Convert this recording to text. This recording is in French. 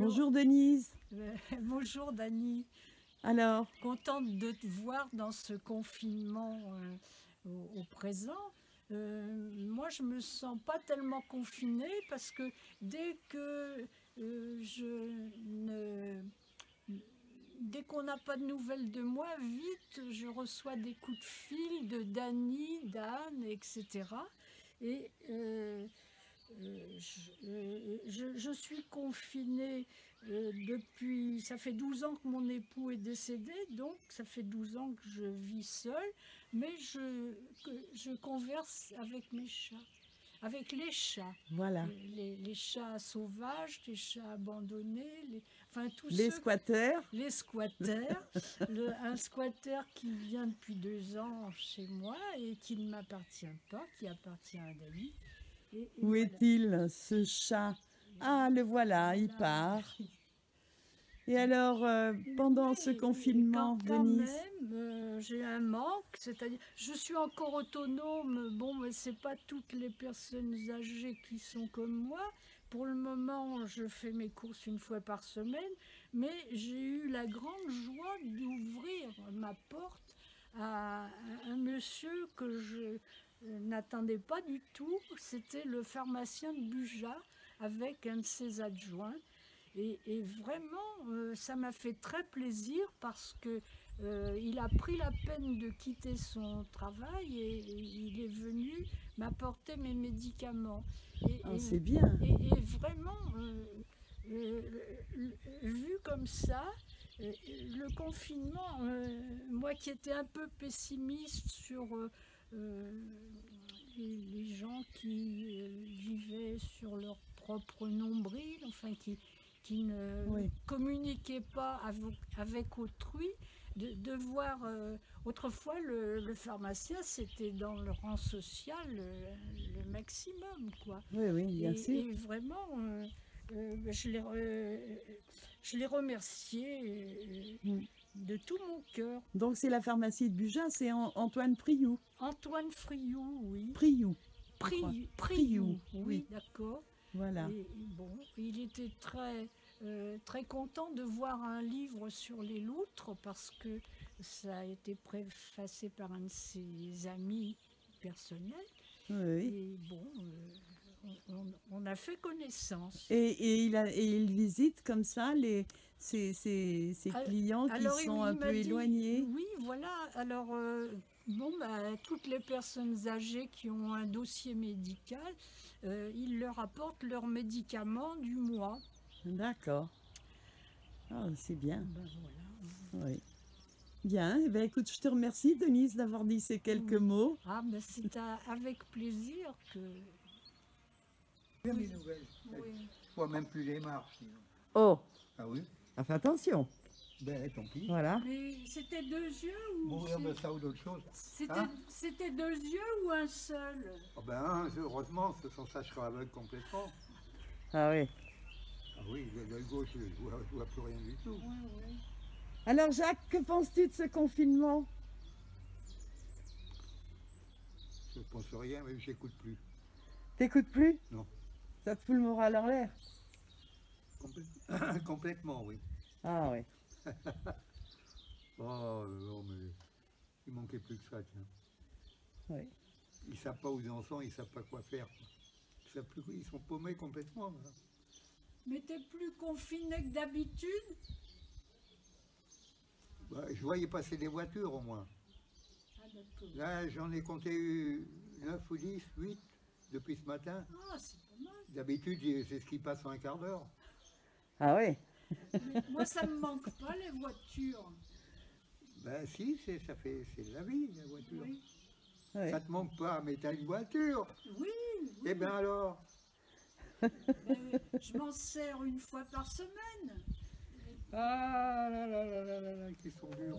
Bonjour Denise. Bonjour Dani. Alors, Contente de te voir dans ce confinement au présent. Moi, je me sens pas tellement confinée parce que dès que dès qu'on n'a pas de nouvelles de moi, vite, je reçois des coups de fil de Dani, d'Anne, etc. Et je suis confinée depuis... Ça fait 12 ans que mon époux est décédé, donc ça fait 12 ans que je vis seule, mais je converse avec mes chats. Avec les chats. voilà, Les chats sauvages, les chats abandonnés, enfin tous les ceux... squatteurs. Les squatteurs. Un squatter qui vient depuis 2 ans chez moi et qui ne m'appartient pas, qui appartient à Dani. Et Où voilà. est-il, ce chat? Ah, le voilà, il part. Et alors, pendant ce Mais confinement, quand Denise, même, j'ai un manque, c'est-à-dire, je suis encore autonome, bon, mais c'est pas toutes les personnes âgées qui sont comme moi. Pour le moment, je fais mes courses une fois par semaine, mais j'ai eu la grande joie d'ouvrir ma porte à un monsieur que je n'attendais pas du tout. C'était le pharmacien de Buja avec un de ses adjoints. Et vraiment, ça m'a fait très plaisir parce que il a pris la peine de quitter son travail et il est venu m'apporter mes médicaments. c'est bien. Et vraiment, euh, vu comme ça, le confinement, moi qui étais un peu pessimiste sur les gens qui vivaient sur leur propre nombril, enfin qui ne Oui. communiquaient pas avec autrui, de voir autrefois le pharmacien c'était dans le rang social le maximum quoi. Oui, oui, bien sûr. Et vraiment je l'ai remercié de tout mon cœur. Donc c'est la pharmacie de Buja, c'est Antoine Priou. Antoine Friou, oui. Priou. je crois. Priou, oui, oui. d'accord. Voilà. Et bon, il était très content de voir un livre sur les loutres parce que ça a été préfacé par un de ses amis personnels. Oui. Et bon, on a fait connaissance. Et il visite comme ça ses clients qui Alors, sont il un m'a peu dit, éloignés. oui, voilà. Alors, bon, toutes les personnes âgées qui ont un dossier médical, il leur apporte leurs médicaments du mois. D'accord. Ah, c'est bien. Ben voilà. Oui. Bien. Eh bien, écoute, je te remercie, Denise, d'avoir dit ces quelques Oui. mots. Ah, mais c'est avec plaisir que... Bien des nouvelles. Oui. Je vois même plus les marches. Sinon. Oh, Ah oui? fais attention. Ben tant pis. Voilà. Mais c'était 2 yeux ou... Mourir de ça ou d'autre chose. C'était 2 yeux ou un seul? Oh ben heureusement, ça sera aveugle complètement. Ah oui. Ah oui, l'œil gauche, je vois plus rien du tout. Oui, oui. Alors, Jacques, que penses-tu de ce confinement? Je ne pense rien, mais j'écoute plus. T'écoutes plus? Non. Ça te fout le moral en l'air? Complètement, oui. Ah oui. Oh non, mais il manquait plus que ça, tiens. Oui. Ils ne savent pas où ils en sont, ils ne savent pas quoi faire. Ils sont paumés complètement. Là. Mais t'es plus confiné que d'habitude? Bah, je voyais passer des voitures au moins. Ah, d'accord. Là, j'en ai compté 9 ou 10, 8 depuis ce matin. Ah, c'est pas mal. D'habitude, c'est ce qui passe en un quart d'heure. Ah oui. Mais moi, ça me manque pas, les voitures. Ben si, c'est la vie, la voiture. Oui. Oui. Ça te manque pas, mais t'as une voiture. Oui, oui. Eh bien alors, Mais je m'en sers une fois par semaine. ah là là là là là, là, qu'ils sont durs.